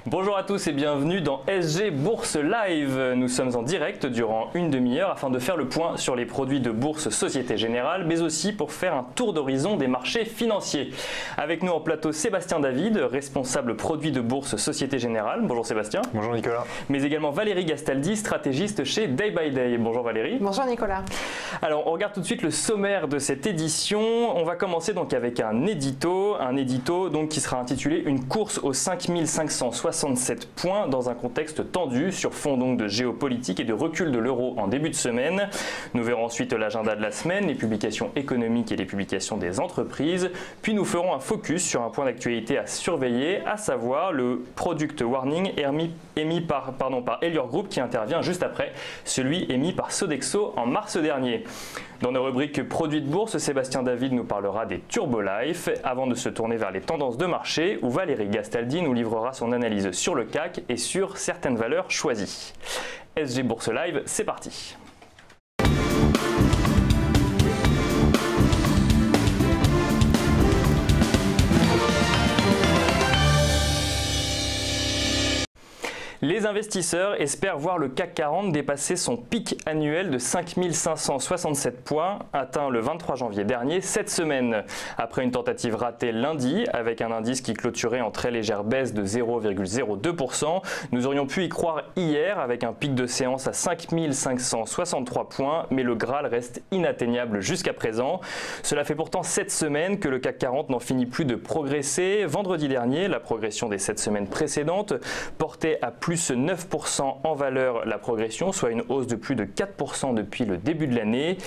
Bonjour à tous et bienvenue dans SG Bourse Live. Nous sommes en direct durant une demi-heure afin de faire le point sur les produits de bourse Société Générale, mais aussi pour faire un tour d'horizon des marchés financiers. Avec nous en plateau Sébastien David, responsable produits de bourse Société Générale. Bonjour Sébastien. Bonjour Nicolas. Mais également Valérie Gastaldi, stratégiste chez Day by Day. Bonjour Valérie. Bonjour Nicolas. Alors on regarde tout de suite le sommaire de cette édition. On va commencer donc avec un édito donc qui sera intitulé Une course aux 5567 points dans un contexte tendu sur fond donc de géopolitique et de recul de l'euro en début de semaine. Nous verrons ensuite l'agenda de la semaine, les publications économiques et les publications des entreprises. Puis nous ferons un focus sur un point d'actualité à surveiller, à savoir le product warning émis par Elior Group qui intervient juste après celui émis par Sodexo en mars dernier. Dans nos rubriques produits de bourse, Sébastien David nous parlera des Turbolife avant de se tourner vers les tendances de marché où Valérie Gastaldi nous livrera son analyse sur le CAC et sur certaines valeurs choisies. SG Bourse Live, c'est parti. Les investisseurs espèrent voir le CAC 40 dépasser son pic annuel de 5567 points, atteint le 23 janvier dernier, cette semaine. Après une tentative ratée lundi, avec un indice qui clôturait en très légère baisse de 0,02%, nous aurions pu y croire hier avec un pic de séance à 5563 points, mais le Graal reste inatteignable jusqu'à présent. Cela fait pourtant 7 semaines que le CAC 40 n'en finit plus de progresser. Vendredi dernier, la progression des 7 semaines précédentes portait à plus 9% en valeur la progression, soit une hausse de plus de 4% depuis le début de l'année.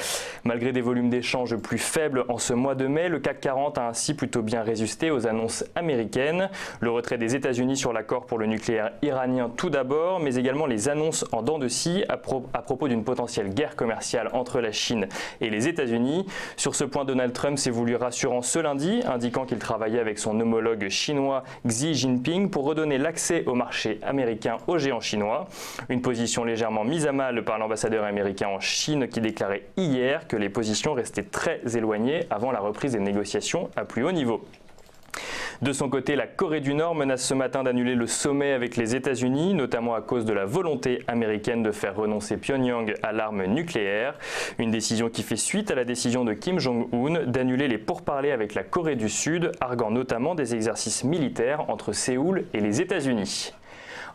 Malgré des volumes d'échanges plus faibles en ce mois de mai, le CAC 40 a ainsi plutôt bien résisté aux annonces américaines. Le retrait des États-Unis sur l'accord pour le nucléaire iranien tout d'abord, mais également les annonces en dents de scie à propos d'une potentielle guerre commerciale entre la Chine et les États-Unis. Sur ce point, Donald Trump s'est voulu rassurant ce lundi, indiquant qu'il travaillait avec son homologue chinois Xi Jinping pour redonner l'accès au marché américain aux géants chinois. Une position légèrement mise à mal par l'ambassadeur américain en Chine qui déclarait hier que les positions restaient très éloignées avant la reprise des négociations à plus haut niveau. De son côté, la Corée du Nord menace ce matin d'annuler le sommet avec les États-Unis, notamment à cause de la volonté américaine de faire renoncer Pyongyang à l'arme nucléaire. Une décision qui fait suite à la décision de Kim Jong-un d'annuler les pourparlers avec la Corée du Sud, arguant notamment des exercices militaires entre Séoul et les États-Unis.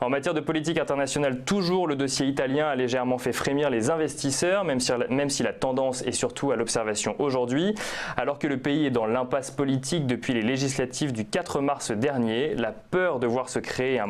En matière de politique internationale, toujours le dossier italien a légèrement fait frémir les investisseurs, même si la tendance est surtout à l'observation aujourd'hui. Alors que le pays est dans l'impasse politique depuis les législatives du 4 mars dernier, la peur de voir se créer un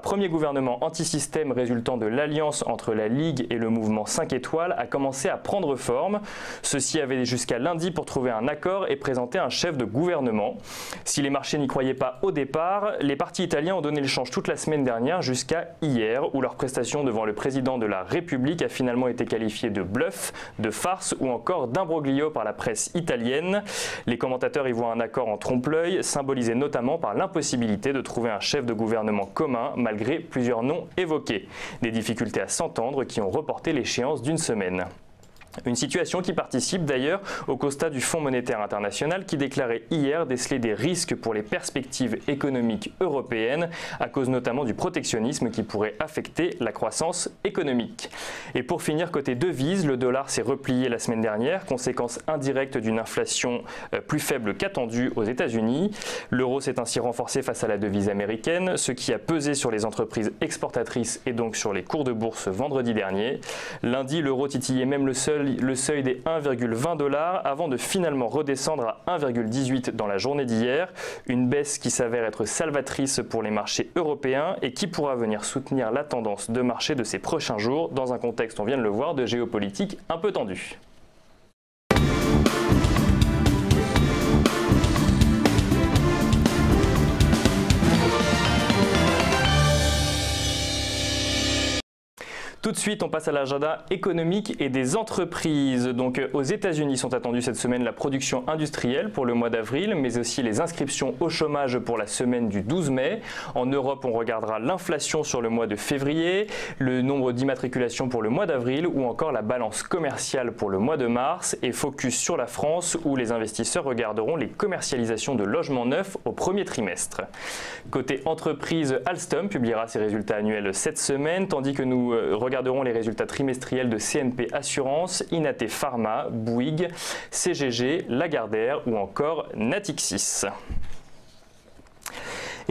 premier gouvernement anti-système résultant de l'alliance entre la Ligue et le mouvement 5 étoiles a commencé à prendre forme. Ceux-ci avaient jusqu'à lundi pour trouver un accord et présenter un chef de gouvernement. Si les marchés n'y croyaient pas au départ, les partis italiens ont donné le change toute la semaine dernière jusqu'à hier où leur prestation devant le président de la République a finalement été qualifiée de bluff, de farce ou encore d'imbroglio par la presse italienne. Les commentateurs y voient un accord en trompe-l'œil, symbolisé notamment par l'impossibilité de trouver un chef de gouvernement commun malgré plusieurs noms évoqués. Des difficultés à s'entendre qui ont reporté l'échéance d'une semaine. Une situation qui participe d'ailleurs au constat du Fonds monétaire international qui déclarait hier déceler des risques pour les perspectives économiques européennes à cause notamment du protectionnisme qui pourrait affecter la croissance économique. Et pour finir, côté devises, le dollar s'est replié la semaine dernière, conséquence indirecte d'une inflation plus faible qu'attendue aux États-Unis. L'euro s'est ainsi renforcé face à la devise américaine, ce qui a pesé sur les entreprises exportatrices et donc sur les cours de bourse vendredi dernier. Lundi, l'euro titillait même le seuil des 1,20 $ avant de finalement redescendre à 1,18 dans la journée d'hier. Une baisse qui s'avère être salvatrice pour les marchés européens et qui pourra venir soutenir la tendance de marché de ces prochains jours dans un contexte, on vient de le voir, de géopolitique un peu tendu. Tout de suite, on passe à l'agenda économique et des entreprises. Donc, aux États-Unis sont attendues cette semaine la production industrielle pour le mois d'avril, mais aussi les inscriptions au chômage pour la semaine du 12 mai. En Europe, on regardera l'inflation sur le mois de février, le nombre d'immatriculations pour le mois d'avril ou encore la balance commerciale pour le mois de mars. Et focus sur la France où les investisseurs regarderont les commercialisations de logements neufs au premier trimestre. Côté entreprise, Alstom publiera ses résultats annuels cette semaine, tandis que nous regarderons les résultats trimestriels de CNP Assurance, Inaté Pharma, Bouygues, CGG, Lagardère ou encore Natixis.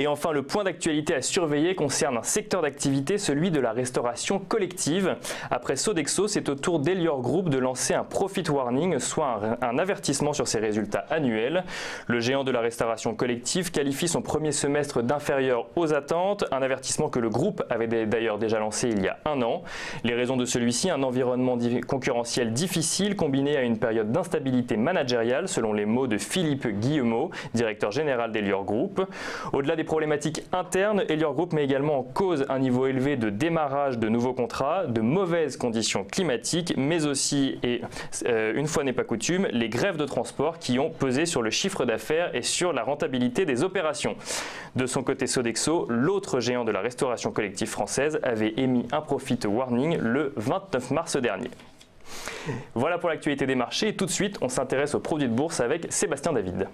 Et enfin, le point d'actualité à surveiller concerne un secteur d'activité, celui de la restauration collective. Après Sodexo, c'est au tour d'Elior Group de lancer un profit warning, soit un avertissement sur ses résultats annuels. Le géant de la restauration collective qualifie son premier semestre d'inférieur aux attentes, un avertissement que le groupe avait d'ailleurs déjà lancé il y a un an. Les raisons de celui-ci, un environnement concurrentiel difficile combiné à une période d'instabilité managériale, selon les mots de Philippe Guillemot, directeur général d'Elior Group. Au-delà des problématiques internes, Elior Group met également en cause un niveau élevé de démarrage de nouveaux contrats, de mauvaises conditions climatiques, mais aussi, et une fois n'est pas coutume, les grèves de transport qui ont pesé sur le chiffre d'affaires et sur la rentabilité des opérations. De son côté, Sodexo, l'autre géant de la restauration collective française, avait émis un profit warning le 29 mars dernier. Voilà pour l'actualité des marchés. Et tout de suite, on s'intéresse aux produits de bourse avec Sébastien David.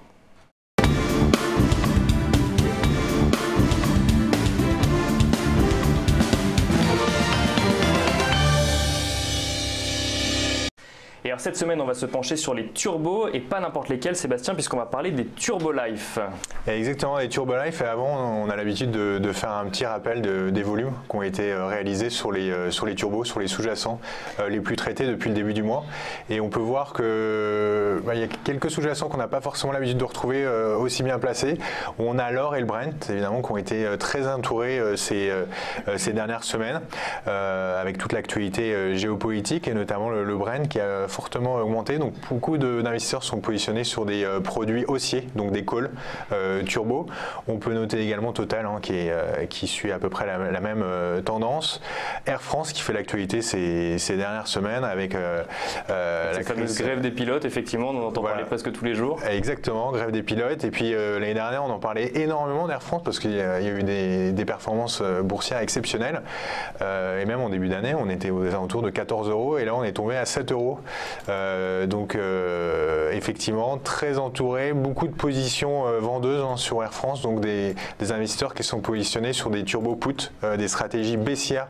Et alors cette semaine, on va se pencher sur les turbos et pas n'importe lesquels, Sébastien, puisqu'on va parler des Turbolife. Exactement, les Turbolife. Et avant, on a l'habitude de faire un petit rappel des volumes qui ont été réalisés sur les turbos, sur les sous-jacents les plus traités depuis le début du mois. Et on peut voir que y a quelques sous-jacents qu'on n'a pas forcément l'habitude de retrouver aussi bien placés. On a l'or et le Brent, évidemment, qui ont été très entourés ces dernières semaines, avec toute l'actualité géopolitique et notamment le Brent qui a fortement augmenté. Donc beaucoup d'investisseurs sont positionnés sur des produits haussiers, donc des calls turbo. On peut noter également Total qui suit à peu près la même tendance. Air France qui fait l'actualité ces dernières semaines avec la fameuse grève des pilotes, effectivement, on en entend parler presque tous les jours. Exactement, grève des pilotes. Et puis l'année dernière, on en parlait énormément d'Air France parce qu'il y a eu des performances boursières exceptionnelles. Et même en début d'année, on était aux alentours de 14 € et là, on est tombé à 7 €. Donc effectivement très entouré, beaucoup de positions vendeuses sur Air France, donc des investisseurs qui sont positionnés sur des turbo put, des stratégies baissières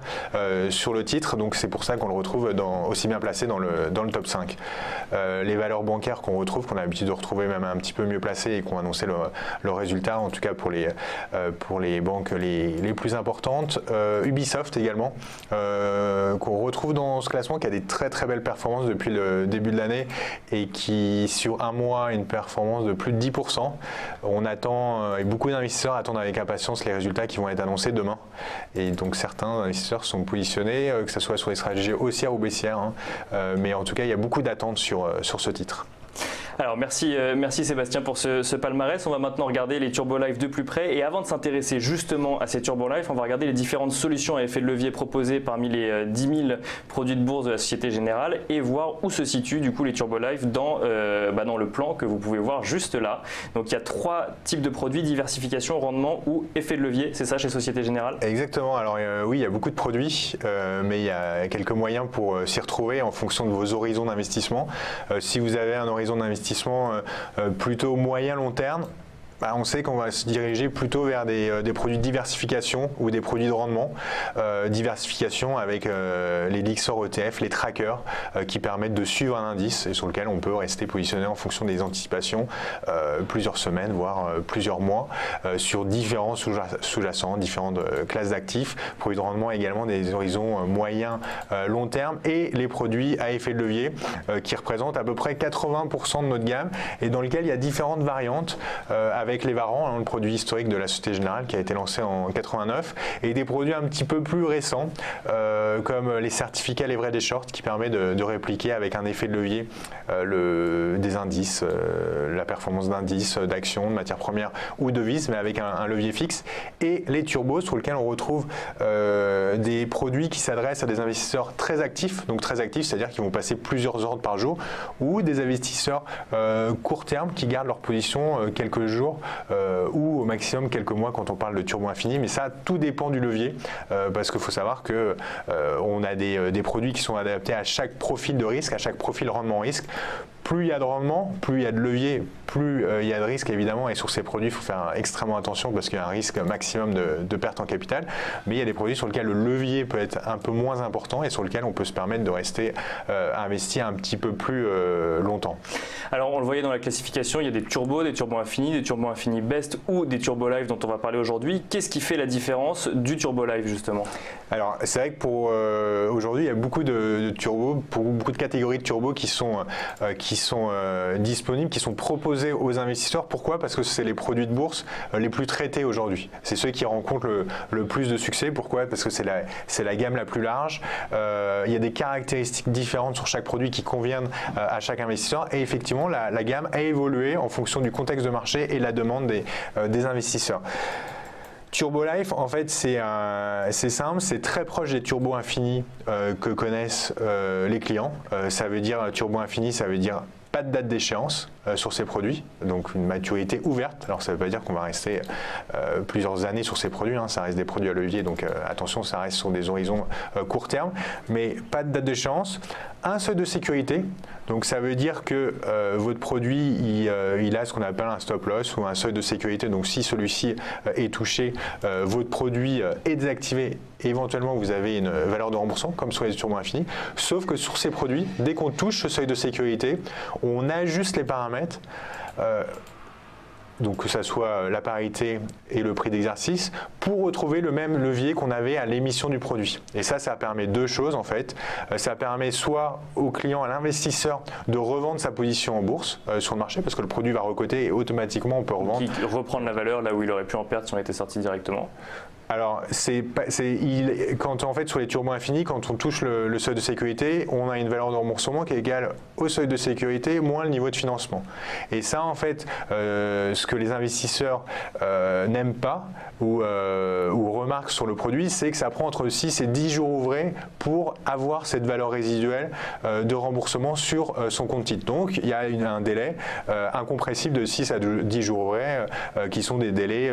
sur le titre, donc c'est pour ça qu'on le retrouve aussi bien placé dans le top 5. Les valeurs bancaires qu'on retrouve, qu'on a l'habitude de retrouver même un petit peu mieux placées et qui ont annoncé leur résultat, en tout cas pour les banques les plus importantes. Ubisoft également, qu'on retrouve dans ce classement, qui a des très très belles performances depuis le début de l'année et qui sur un mois a une performance de plus de 10%. On attend, et beaucoup d'investisseurs attendent avec impatience les résultats qui vont être annoncés demain. Et donc certains investisseurs sont positionnés, que ce soit sur les stratégies haussières ou baissières, mais en tout cas il y a beaucoup d'attentes sur ce titre. Alors merci Sébastien pour ce palmarès. On va maintenant regarder les Turbolife de plus près. Et avant de s'intéresser justement à ces Turbolife, on va regarder les différentes solutions à effet de levier proposées parmi les 10 000 produits de bourse de la Société Générale et voir où se situent du coup les Turbolife dans le plan que vous pouvez voir juste là. Donc il y a 3 types de produits: diversification, rendement ou effet de levier. C'est ça chez Société Générale? Exactement. Alors oui, il y a beaucoup de produits, mais il y a quelques moyens pour s'y retrouver en fonction de vos horizons d'investissement. Si vous avez un horizon d'investissement plutôt moyen-long terme, on sait qu'on va se diriger plutôt vers des produits de diversification ou des produits de rendement. Diversification avec les Lyxor ETF, les trackers qui permettent de suivre un indice et sur lequel on peut rester positionné en fonction des anticipations plusieurs semaines, voire plusieurs mois sur différents sous-jacents, différentes classes d'actifs. Produits de rendement également des horizons moyens long terme et les produits à effet de levier qui représentent à peu près 80% de notre gamme et dans lesquels il y a différentes variantes avec l'Evaran, le produit historique de la Société Générale qui a été lancé en 89, et des produits un petit peu plus récents, comme les certificats Livret des Shorts, qui permet de répliquer avec un effet de levier des indices, la performance d'indices, d'actions, de matières premières ou de devises, mais avec un levier fixe, et les turbos sur lesquels on retrouve des produits qui s'adressent à des investisseurs très actifs, donc très actifs, c'est-à-dire qui vont passer plusieurs ordres par jour, ou des investisseurs court terme qui gardent leur position quelques jours ou au maximum quelques mois quand on parle de turbo infini. Mais ça, tout dépend du levier, parce qu'il faut savoir que on a des produits qui sont adaptés à chaque profil de risque, à chaque profil rendement-risque. Plus il y a de rendement, plus il y a de levier, plus il y a de risque évidemment, et sur ces produits il faut faire extrêmement attention parce qu'il y a un risque maximum de perte en capital, mais il y a des produits sur lesquels le levier peut être un peu moins important et sur lesquels on peut se permettre de rester investi un petit peu plus longtemps. Alors on le voyait dans la classification, il y a des turbos infinis, des turbos infinis best ou des turbo live dont on va parler aujourd'hui. Qu'est-ce qui fait la différence du turbo live justement? Alors c'est vrai que pour aujourd'hui il y a beaucoup de turbos, beaucoup de catégories de turbos qui sont disponibles, qui sont proposés aux investisseurs. Pourquoi? Parce que c'est les produits de bourse les plus traités aujourd'hui. C'est ceux qui rencontrent le plus de succès. Pourquoi? Parce que c'est la gamme la plus large. Il y a des caractéristiques différentes sur chaque produit qui conviennent à chaque investisseur. Et effectivement, la gamme a évolué en fonction du contexte de marché et la demande des investisseurs. Turbo Life, en fait, c'est simple, c'est très proche des turbos infinis que connaissent les clients. Ça veut dire turbo infini, ça veut dire pas de date d'échéance sur ces produits, donc une maturité ouverte. Alors ça ne veut pas dire qu'on va rester plusieurs années sur ces produits, ça reste des produits à levier, donc attention, ça reste sur des horizons court terme, mais pas de date d'échéance. Un seuil de sécurité, donc ça veut dire que votre produit il a ce qu'on appelle un stop loss ou un seuil de sécurité, donc si celui-ci est touché, votre produit est désactivé, et éventuellement vous avez une valeur de remboursement comme sur les turbos infinis, sauf que sur ces produits, dès qu'on touche ce seuil de sécurité, on ajuste les paramètres, donc que ce soit la parité et le prix d'exercice, pour retrouver le même levier qu'on avait à l'émission du produit. Et ça permet deux choses en fait. Ça permet soit au client, à l'investisseur, de revendre sa position en bourse sur le marché, parce que le produit va recoter et automatiquement on peut revendre. Reprendre la valeur là où il aurait pu en perdre si on était sorti directement. Alors, quand en fait sur les turbos infinis, quand on touche le seuil de sécurité, on a une valeur de remboursement qui est égale au seuil de sécurité moins le niveau de financement. Et ça, en fait, ce que les investisseurs n'aiment pas ou remarquent sur le produit, c'est que ça prend entre 6 et 10 jours ouvrés pour avoir cette valeur résiduelle de remboursement sur son compte titre. Donc, il y a un délai incompressible de 6 à 10 jours ouvrés qui sont des délais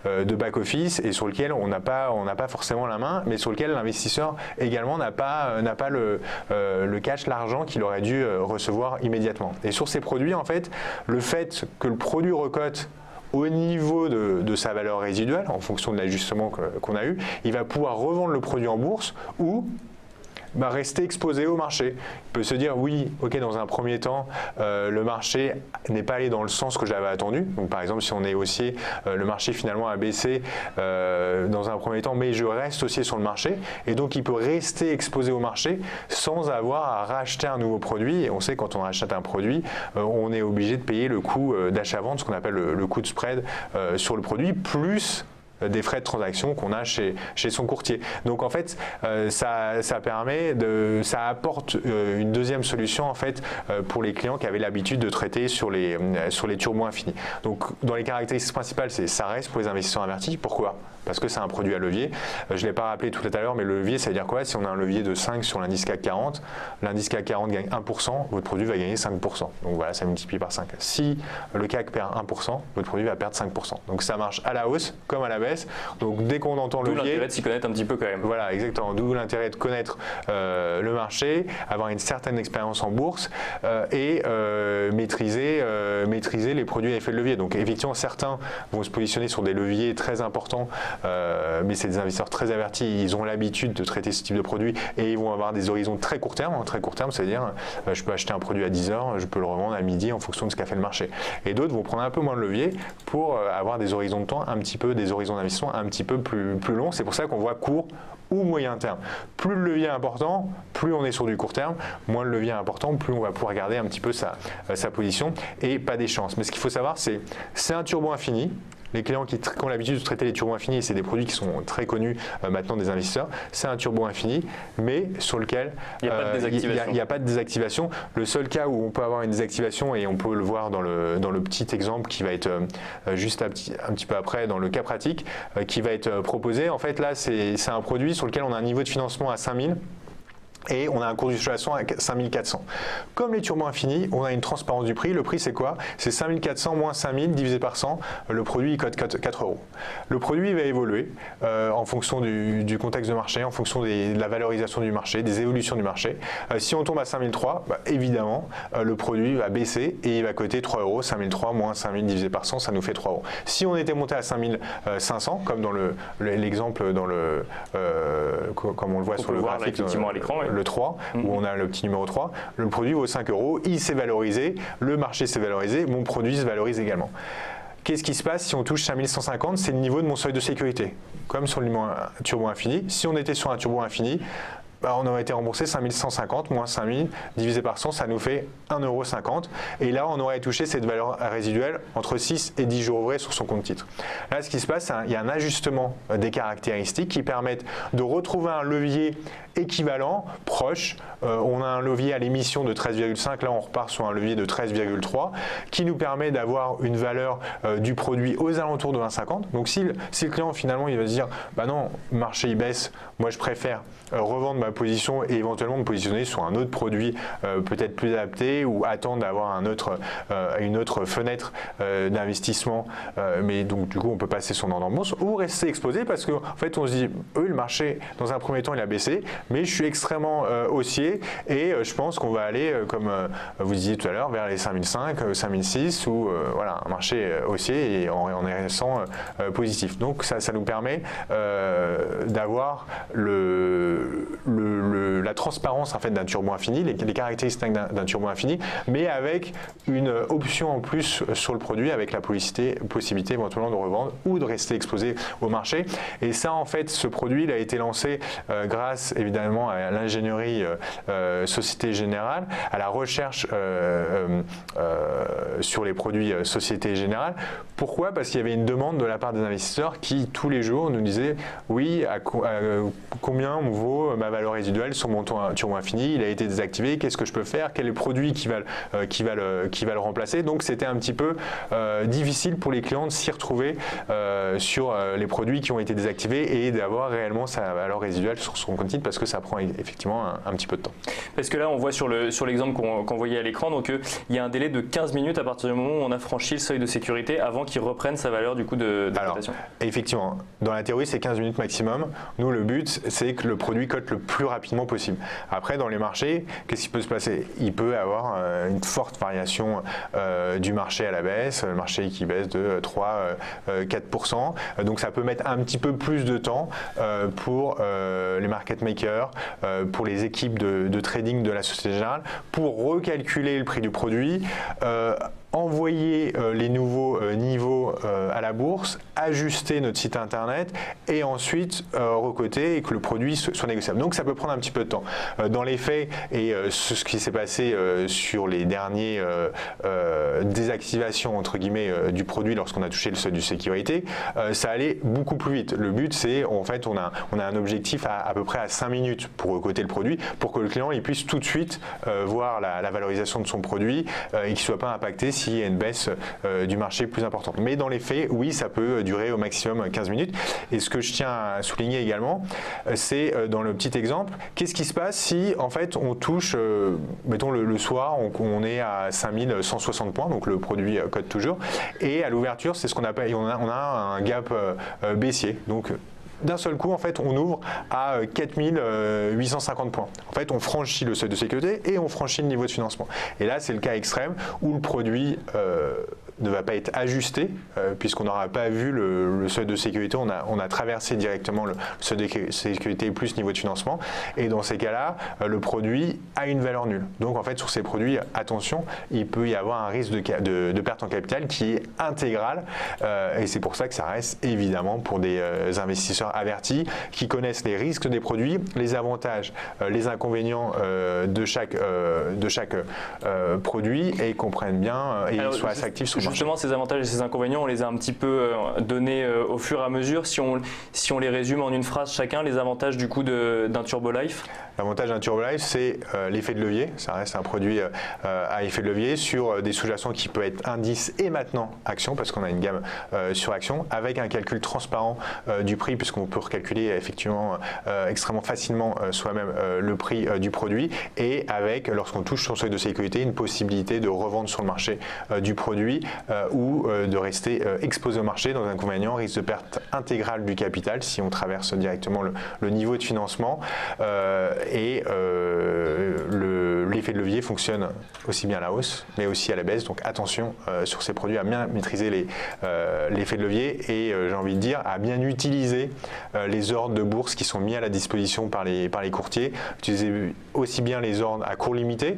de back-office et sur lesquels on n'a pas forcément la main, mais sur lequel l'investisseur également n'a pas le cash, l'argent qu'il aurait dû recevoir immédiatement. Et sur ces produits, en fait, le fait que le produit recote au niveau de sa valeur résiduelle, en fonction de l'ajustement qu'on a eu, il va pouvoir revendre le produit en bourse ou rester exposé au marché. Il peut se dire oui, ok, dans un premier temps, le marché n'est pas allé dans le sens que j'avais attendu. Donc par exemple, si on est haussier, le marché finalement a baissé dans un premier temps, mais je reste haussier sur le marché. Et donc il peut rester exposé au marché sans avoir à racheter un nouveau produit. Et on sait que quand on rachète un produit, on est obligé de payer le coût d'achat-vente, ce qu'on appelle le coût de spread sur le produit, plus des frais de transaction qu'on a chez son courtier. Donc en fait, ça apporte une deuxième solution en fait pour les clients qui avaient l'habitude de traiter sur les turbos infinis. Donc dans les caractéristiques principales, ça reste pour les investisseurs avertis. Pourquoi? Parce que c'est un produit à levier. Je ne l'ai pas rappelé tout à l'heure, mais le levier, ça veut dire quoi? Si on a un levier de 5 sur l'indice CAC 40, l'indice CAC 40 gagne 1%, votre produit va gagner 5%. Donc voilà, ça multiplie par 5. Si le CAC perd 1%, votre produit va perdre 5%. Donc ça marche à la hausse comme à la baisse. Donc dès qu'on entend le levier... D'où l'intérêt de s'y connaître un petit peu quand même. Voilà, exactement. D'où l'intérêt de connaître le marché, avoir une certaine expérience en bourse et maîtriser les produits à effet de levier. Donc effectivement, certains vont se positionner sur des leviers très importants mais c'est des investisseurs très avertis, ils ont l'habitude de traiter ce type de produit et ils vont avoir des horizons très court terme. Très court terme, c'est-à-dire je peux acheter un produit à 10 heures, je peux le revendre à midi en fonction de ce qu'a fait le marché. Et d'autres vont prendre un peu moins de levier pour avoir des horizons de temps des horizons d'investissement un petit peu plus longs. C'est pour ça qu'on voit court ou moyen terme. Plus le levier est important, plus on est sur du court terme, moins le levier est important, plus on va pouvoir garder un petit peu sa position et pas des chances. Mais ce qu'il faut savoir, c'est un turbo infini. Les clients qui ont l'habitude de traiter les turbos infinis, c'est des produits qui sont très connus maintenant des investisseurs, c'est un turbo infini, mais sur lequel il n'y a pas de désactivation. Le seul cas où on peut avoir une désactivation, et on peut le voir dans le petit exemple qui va être juste un petit peu après, dans le cas pratique, qui va être proposé. En fait, là, c'est un produit sur lequel on a un niveau de financement à 5000. Et on a un cours d'utilisation à 5400. Comme les turbos infinis, on a une transparence du prix. Le prix, c'est quoi? C'est 5400 moins 5000 divisé par 100. Le produit, il cote 4 euros. Le produit va évoluer en fonction du contexte de marché, en fonction de la valorisation du marché, des évolutions du marché. Si on tombe à 5003, évidemment, le produit va baisser et il va coter 3 euros. 5003 moins 5000 divisé par 100, ça nous fait 3 euros. Si on était monté à 5500, comme dans l'exemple, comme on le voit sur le graphique, à l'écran, le 3, où on a le petit numéro 3, le produit vaut 5 euros, il s'est valorisé, le marché s'est valorisé, mon produit se valorise également. Qu'est-ce qui se passe si on touche 5150? C'est le niveau de mon seuil de sécurité. Comme sur le turbo infini, si on était sur un turbo infini, on aurait été remboursé 5150 moins 5000 divisé par 100, ça nous fait 1,50 €. Et là, on aurait touché cette valeur résiduelle entre 6 et 10 jours ouvrés sur son compte titre. Là, ce qui se passe, il y a un ajustement des caractéristiques qui permettent de retrouver un levier équivalent, proche. On a un levier à l'émission de 13,5, là on repart sur un levier de 13,3 qui nous permet d'avoir une valeur du produit aux alentours de 1,50. Donc si le client finalement il va se dire bah non, le marché il baisse, moi je préfère revendre ma position et éventuellement me positionner sur un autre produit peut-être plus adapté ou attendre d'avoir une autre fenêtre d'investissement, mais donc du coup on peut passer son ordre en bourse ou rester exposé parce qu'en fait on se dit le marché dans un premier temps il a baissé, mais je suis extrêmement haussier et je pense qu'on va aller, comme vous disiez tout à l'heure, vers les 5005, 5006 ou voilà, un marché haussier et en restant positif. Donc ça nous permet d'avoir la transparence en fait, d'un turbo infini, les caractéristiques d'un turbo infini, mais avec une option en plus sur le produit, avec la possibilité éventuellement de revendre ou de rester exposé au marché. Et ça, en fait, ce produit il a été lancé grâce évidemment à l'ingénierie Société Générale, à la recherche sur les produits Société Générale. Pourquoi? Parce qu'il y avait une demande de la part des investisseurs qui tous les jours nous disaient oui, combien vaut ma valeur résiduelle sur mon turbo infini, il a été désactivé, qu'est-ce que je peux faire, quel est le produit qui va le remplacer. Donc c'était un petit peu difficile pour les clients de s'y retrouver sur les produits qui ont été désactivés et d'avoir réellement sa valeur résiduelle sur son compte titre parce que ça prend effectivement un petit peu de temps. Parce que là on voit sur l'exemple qu'on voyait à l'écran, donc il y a un délai de 15 minutes à partir du moment où on a franchi le seuil de sécurité avant qu'il reprenne sa valeur du coup de cotation. Effectivement, dans la théorie c'est 15 minutes maximum. Nous le but c'est que le produit cote le plus rapidement possible. Après dans les marchés, qu'est-ce qui peut se passer? Il peut y avoir une forte variation du marché à la baisse, le marché qui baisse de 3-4%. Donc ça peut mettre un petit peu plus de temps pour les market makers, pour les équipes de trading de la Société Générale, pour recalculer le prix du produit, envoyer les nouveaux niveaux à la bourse, ajuster notre site internet et ensuite recoter et que le produit soit négociable. Donc ça peut prendre un petit peu de temps. Dans les faits et ce qui s'est passé sur les derniers désactivations entre guillemets du produit lorsqu'on a touché le seuil de sécurité, ça allait beaucoup plus vite. Le but c'est en fait on a un objectif à peu près à 5 minutes pour recoter le produit pour que le client il puisse tout de suite voir la valorisation de son produit et qu'il ne soit pas impacté s'il y a une baisse du marché plus importante. Mais dans les faits, oui, ça peut durer au maximum 15 minutes. Et ce que je tiens à souligner également, c'est dans le petit exemple, qu'est-ce qui se passe si en fait on touche, mettons le soir, on est à 5160 points, donc le produit cote toujours, et à l'ouverture, c'est ce qu'on appelle, on a un gap baissier. Donc d'un seul coup, en fait, on ouvre à 4850 points. En fait, on franchit le seuil de sécurité et on franchit le niveau de financement. Et là, c'est le cas extrême où le produit ne va pas être ajusté puisqu'on n'aura pas vu le seuil de sécurité, on a traversé directement le seuil de sécurité plus niveau de financement, et dans ces cas-là, le produit a une valeur nulle. Donc en fait sur ces produits, attention, il peut y avoir un risque de perte en capital qui est intégral, et c'est pour ça que ça reste évidemment pour des investisseurs avertis qui connaissent les risques des produits, les avantages, les inconvénients de chaque produit, et comprennent bien et soient assez actifs sur le marché. Justement, ces avantages et ces inconvénients, on les a un petit peu donnés au fur et à mesure. Si on les résume en une phrase chacun, les avantages du coup d'un TurboLife. L'avantage d'un TurboLife, c'est l'effet de levier. Ça reste un produit à effet de levier sur des sous-jacents qui peut être indice et maintenant action, parce qu'on a une gamme sur action, avec un calcul transparent du prix, puisqu'on peut recalculer effectivement extrêmement facilement soi-même le prix du produit, et avec, lorsqu'on touche son seuil de sécurité, une possibilité de revendre sur le marché du produit ou de rester exposé au marché. Dans un inconvénient, risque de perte intégrale du capital si on traverse directement le niveau de financement, et l'effet de levier fonctionne aussi bien à la hausse mais aussi à la baisse, donc attention sur ces produits à bien maîtriser l'effet de levier, et j'ai envie de dire à bien utiliser les ordres de bourse qui sont mis à la disposition par les courtiers. Utiliser aussi bien les ordres à court limité,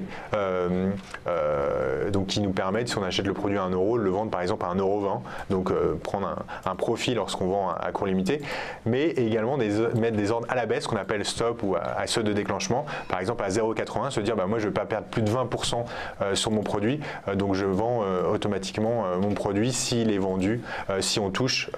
donc qui nous permettent, si on achète le produit à 1 €, de le vendre par exemple à 1,20 €, donc prendre un profit lorsqu'on vend à court limité, mais également mettre des ordres à la baisse qu'on appelle stop ou à seuil de déclenchement, par exemple à 0,80, se dire moi je ne vais pas perdre plus de 20% sur mon produit, donc je vends automatiquement mon produit s'il est vendu, si on touche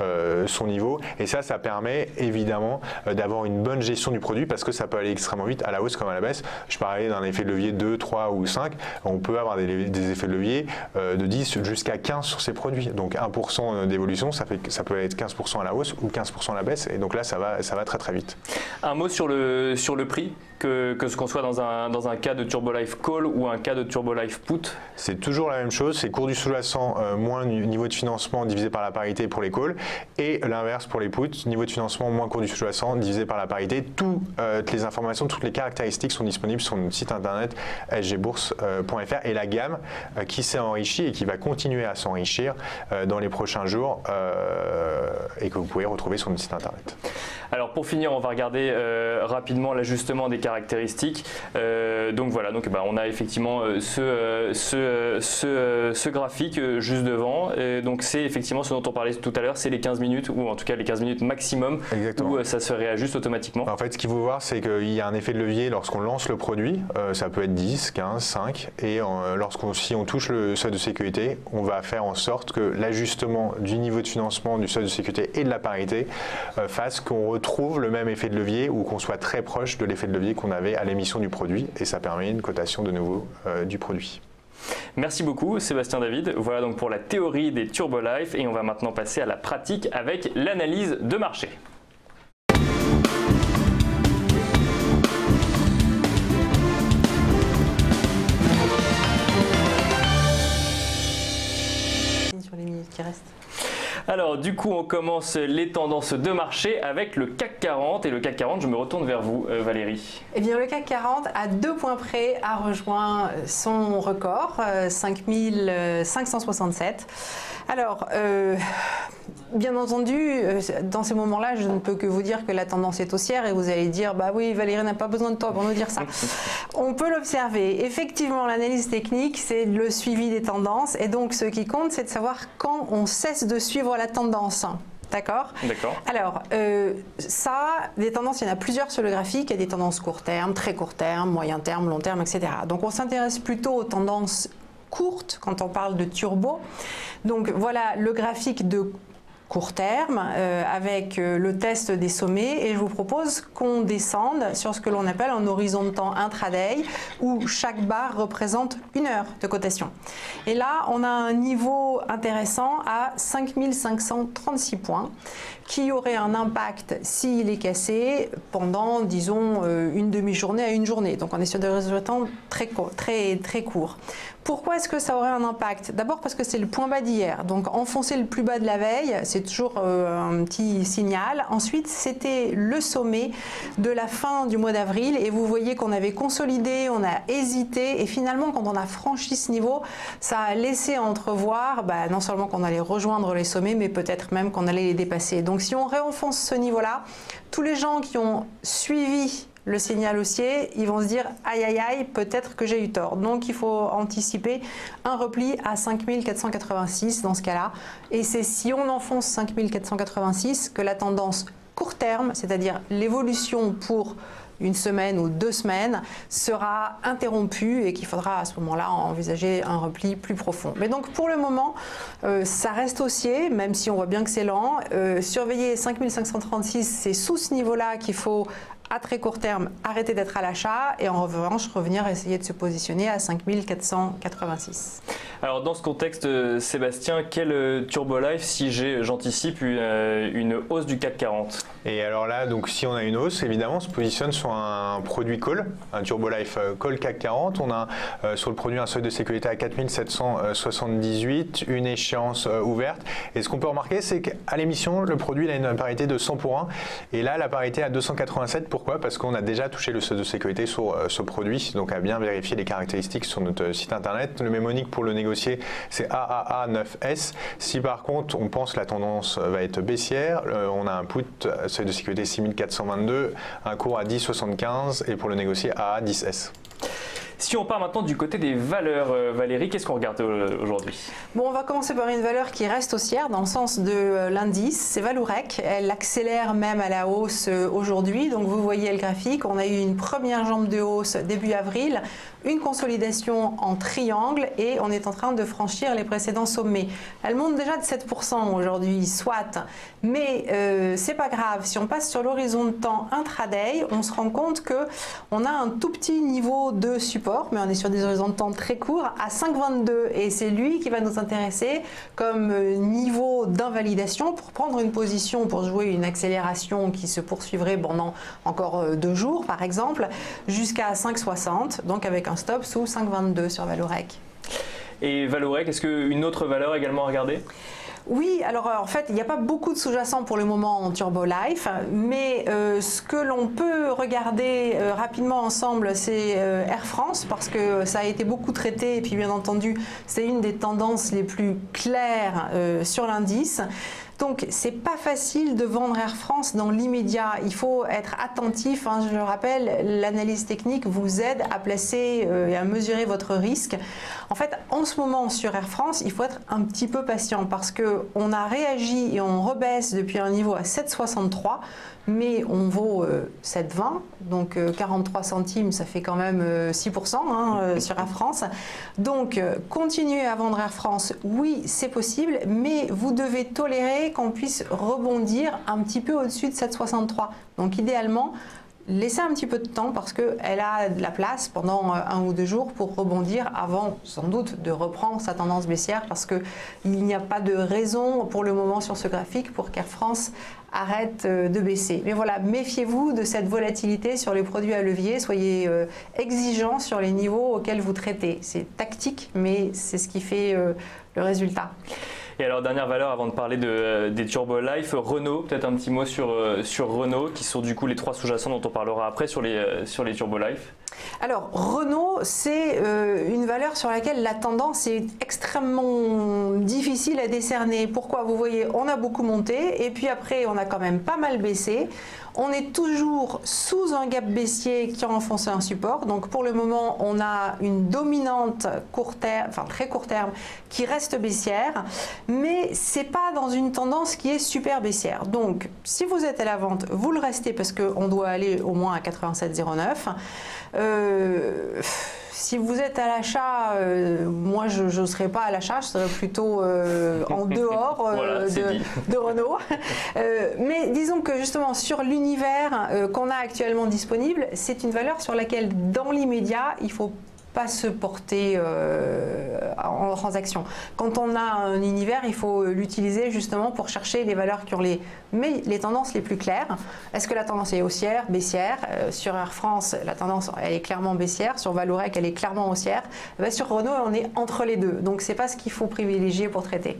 son niveau, et ça permet évidemment d'avoir une bonne gestion du produit, parce que ça peut aller extrêmement vite à la hausse comme à la baisse. Je parlais d'un effet de levier 2, 3 ou 5, on peut avoir des effets de levier de 10 jusqu'à 15 sur ces produits, donc 1% d'évolution, ça peut être 15% à la hausse ou 15% à la baisse, et donc là ça va très très vite. Un mot sur le prix, que ce qu'on soit dans un cas de TurboLife Call ou un cas de TurboLife Put. C'est toujours la même chose, c'est cours du sous-jacent moins niveau de financement divisé par la parité pour les calls, et l'inverse pour les puts, niveau de financement moins cours du sous-jacent divisé par la parité. Toutes les informations, toutes les caractéristiques sont disponibles sur notre site internet sgbourse.fr, et la gamme qui s'est enrichie et qui va continuer à s'enrichir dans les prochains jours, et que vous pouvez retrouver sur notre site internet. Alors pour finir, on va regarder rapidement l'ajustement des caractéristiques. Donc voilà, on a effectivement ce graphique juste devant. Donc c'est effectivement ce dont on parlait tout à l'heure, c'est les 15 minutes, ou en tout cas les 15 minutes maximum. Exactement. Où ça se réajuste automatiquement. En fait, ce qu'il faut voir, c'est qu'il y a un effet de levier lorsqu'on lance le produit. Ça peut être 10, 15, 5. Et si on touche le seuil de sécurité, on va faire en sorte que l'ajustement du niveau de financement, du seuil de sécurité et de la parité fasse qu'on retrouve le même effet de levier, ou qu'on soit très proche de l'effet de levier qu'on avait à l'émission du produit, et ça permet une cotation de nouveau du produit. Merci beaucoup Sébastien David. Voilà donc pour la théorie des TurboLife, et on va maintenant passer à la pratique avec l'analyse de marché. Sur les minutes qui restent. Alors du coup on commence les tendances de marché avec le CAC 40, et le CAC 40, je me retourne vers vous Valérie. Eh bien le CAC 40 à 2 points près a rejoint son record, 5567. Alors bien entendu, dans ces moments-là, je ne peux que vous dire que la tendance est haussière, et vous allez dire bah oui, Valérie n'a pas besoin de toi pour nous dire ça. On peut l'observer. Effectivement, l'analyse technique, c'est le suivi des tendances, et donc ce qui compte, c'est de savoir quand on cesse de suivre la tendance. D'accord ? D'accord. Alors, des tendances, il y en a plusieurs sur le graphique. Il y a des tendances court terme, très court terme, moyen terme, long terme, etc. Donc, on s'intéresse plutôt aux tendances courtes quand on parle de turbo. Donc, voilà le graphique de court terme avec le test des sommets, et je vous propose qu'on descende sur ce que l'on appelle un horizon de temps intraday, où chaque barre représente 1 heure de cotation. Et là, on a un niveau intéressant à 5536 points qui aurait un impact s'il est cassé pendant, disons, une demi-journée à une journée. Donc on est sur des résultats très courts. Pourquoi est-ce que ça aurait un impact? D'abord parce que c'est le point bas d'hier. Donc enfoncer le plus bas de la veille, c'est toujours un petit signal. Ensuite, c'était le sommet de la fin du mois d'avril et vous voyez qu'on avait consolidé, on a hésité et finalement quand on a franchi ce niveau, ça a laissé entrevoir non seulement qu'on allait rejoindre les sommets, mais peut-être même qu'on allait les dépasser. Donc si on réenfonce ce niveau-là, tous les gens qui ont suivi le signal haussier, ils vont se dire aïe aïe aïe, peut-être que j'ai eu tort. Donc il faut anticiper un repli à 5486 dans ce cas-là. Et c'est si on enfonce 5486 que la tendance court terme, c'est-à-dire l'évolution pour une semaine ou 2 semaines, sera interrompue et qu'il faudra à ce moment-là envisager un repli plus profond. Mais donc pour le moment, ça reste haussier, même si on voit bien que c'est lent. Surveiller 5536, c'est sous ce niveau-là qu'il faut à très court terme arrêter d'être à l'achat et en revanche revenir essayer de se positionner à 5486. Alors dans ce contexte, Sébastien, quel Turbo Life si j'anticipe une hausse du CAC 40? Et alors là, donc si on a une hausse, évidemment, on se positionne sur un produit call, un Turbo Life call CAC 40. On a sur le produit un seuil de sécurité à 4778, une échéance ouverte. Et ce qu'on peut remarquer, c'est qu'à l'émission, le produit il a une parité de 100 pour 1. Et là, la parité à 287. Pourquoi? Parce qu'on a déjà touché le seuil de sécurité sur ce produit. Donc à bien vérifier les caractéristiques sur notre site internet. Le mémonique pour le négocier, c'est AAA9S. Si par contre, on pense que la tendance va être baissière, on a un put seuil de sécurité 6422, un cours à 10,75 et pour le négocier à 10S. Si on part maintenant du côté des valeurs, Valérie, qu'est-ce qu'on regarde aujourd'hui? Bon, on va commencer par une valeur qui reste haussière dans le sens de l'indice, c'est Vallourec. Elle accélère même à la hausse aujourd'hui. Donc vous voyez le graphique, on a eu une première jambe de hausse début avril, une consolidation en triangle et on est en train de franchir les précédents sommets. Elle monte déjà de 7% aujourd'hui, soit, mais c'est pas grave. Si on passe sur l'horizon de temps intraday, on se rend compte que on a un tout petit niveau de support, mais on est sur des horizons de temps très courts à 5,22 et c'est lui qui va nous intéresser comme niveau d'invalidation pour prendre une position pour jouer une accélération qui se poursuivrait pendant encore 2 jours par exemple jusqu'à 5,60, donc avec un stop sous 5,22 sur Vallourec. Et Vallourec, est-ce qu'une autre valeur également à regarder? Oui, alors en fait, il n'y a pas beaucoup de sous-jacents pour le moment en Turbo Life, mais ce que l'on peut regarder rapidement ensemble, c'est Air France, parce que ça a été beaucoup traité, et puis bien entendu, c'est une des tendances les plus claires sur l'indice. Donc, c'est pas facile de vendre Air France dans l'immédiat. Il faut être attentif. Hein, je le rappelle, l'analyse technique vous aide à placer et à mesurer votre risque. En fait, en ce moment sur Air France, il faut être un petit peu patient parce qu'on a réagi et on rebaisse depuis un niveau à 7,63. Mais on vaut 7,20, donc 43 centimes, ça fait quand même 6% sur Air France. Donc, continuez à vendre Air France, oui, c'est possible, mais vous devez tolérer qu'on puisse rebondir un petit peu au-dessus de 7,63. Donc, idéalement, laissez un petit peu de temps parce qu'elle a de la place pendant 1 ou 2 jours pour rebondir avant sans doute de reprendre sa tendance baissière parce qu'il n'y a pas de raison pour le moment sur ce graphique pour qu'Air France arrête de baisser. Mais voilà, méfiez-vous de cette volatilité sur les produits à levier, soyez exigeants sur les niveaux auxquels vous traitez. C'est tactique, mais c'est ce qui fait le résultat. Et alors, dernière valeur avant de parler des Turbo Life, Renault, peut-être un petit mot sur Renault, qui sont du coup les 3 sous-jacents dont on parlera après sur les Turbo Life. Alors, Renault, c'est une valeur sur laquelle la tendance est extrêmement difficile à décerner. Pourquoi? Vous voyez, on a beaucoup monté et puis après, on a quand même pas mal baissé. On est toujours sous un gap baissier qui a enfoncé un support. Donc, pour le moment, on a une dominante court terme, enfin très court terme, qui reste baissière. Mais c'est pas dans une tendance qui est super baissière. Donc, si vous êtes à la vente, vous le restez parce qu'on doit aller au moins à 87,09. Si vous êtes à l'achat, moi je ne serais pas à l'achat, je serais plutôt en dehors voilà, de Renault. Mais disons que justement sur l'univers qu'on a actuellement disponible, c'est une valeur sur laquelle dans l'immédiat, il faut pas se porter en transaction. Quand on a un univers, il faut l'utiliser justement pour chercher les valeurs qui ont les tendances les plus claires. Est-ce que la tendance est haussière, baissière? Sur Air France, la tendance elle est clairement baissière. Sur Vallourec, elle est clairement haussière. Sur Renault, on est entre les deux. Donc c'est pas ce qu'il faut privilégier pour traiter.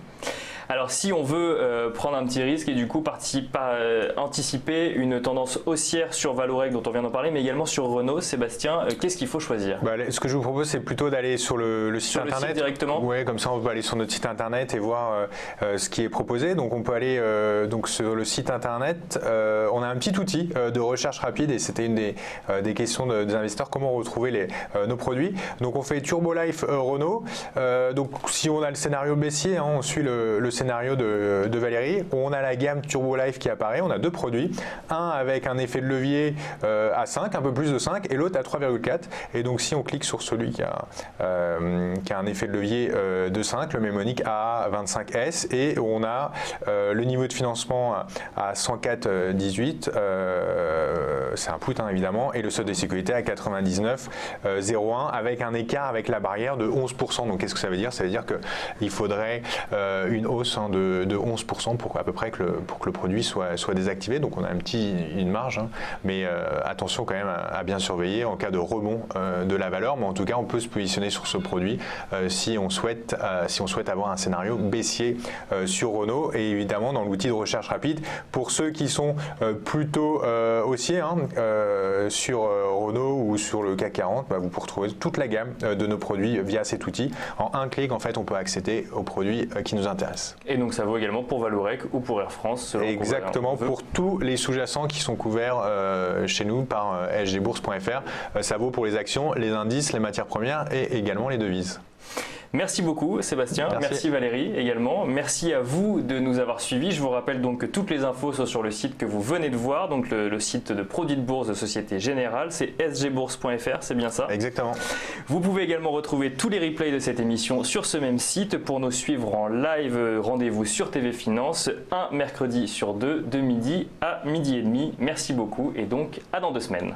Alors si on veut prendre un petit risque et du coup anticiper une tendance haussière sur Vallourec dont on vient d'en parler, mais également sur Renault, Sébastien, qu'est-ce qu'il faut choisir? Ce que je vous propose, c'est plutôt d'aller sur le site internet. Le site directement. Oui, comme ça on peut aller sur notre site internet et voir ce qui est proposé. Donc on peut aller donc sur le site internet. On a un petit outil de recherche rapide et c'était une des questions des investisseurs, comment retrouver nos produits. Donc on fait Turbo Life Renault. Donc si on a le scénario baissier, on suit le scénario de Valérie, on a la gamme Turbo Life qui apparaît, on a deux produits, un avec un effet de levier à 5, un peu plus de 5, et l'autre à 3,4. Et donc si on clique sur celui qui a un effet de levier de 5, le Mémonic A25S, et on a le niveau de financement à 104,18, c'est un put évidemment, et le seuil de sécurité à 99,01 avec un écart avec la barrière de 11%. Donc qu'est-ce que ça veut dire? Ça veut dire qu'il faudrait une hausse de 11% pour à peu près pour que le produit soit désactivé. Donc on a une marge, mais attention quand même à bien surveiller en cas de rebond de la valeur. Mais en tout cas, on peut se positionner sur ce produit si on souhaite avoir un scénario baissier sur Renault. Et évidemment, dans l'outil de recherche rapide, pour ceux qui sont plutôt haussiers sur Renault ou sur le CAC 40, vous pouvez retrouver toute la gamme de nos produits via cet outil. En un clic, en fait, on peut accéder aux produits qui nous intéressent. Et donc ça vaut également pour Vallourec ou pour Air France. Selon exactement, pour tous les sous-jacents qui sont couverts chez nous par sgbourse.fr. Ça vaut pour les actions, les indices, les matières premières et également les devises. Merci beaucoup Sébastien, merci Valérie également. Merci à vous de nous avoir suivis. Je vous rappelle donc que toutes les infos sont sur le site que vous venez de voir, donc le site de produits de bourse de Société Générale, c'est sgbourse.fr, c'est bien ça? Exactement. Vous pouvez également retrouver tous les replays de cette émission sur ce même site. Pour nous suivre en live, rendez-vous sur TV Finance, un mercredi sur deux, de midi à midi et demi. Merci beaucoup et donc à dans 2 semaines.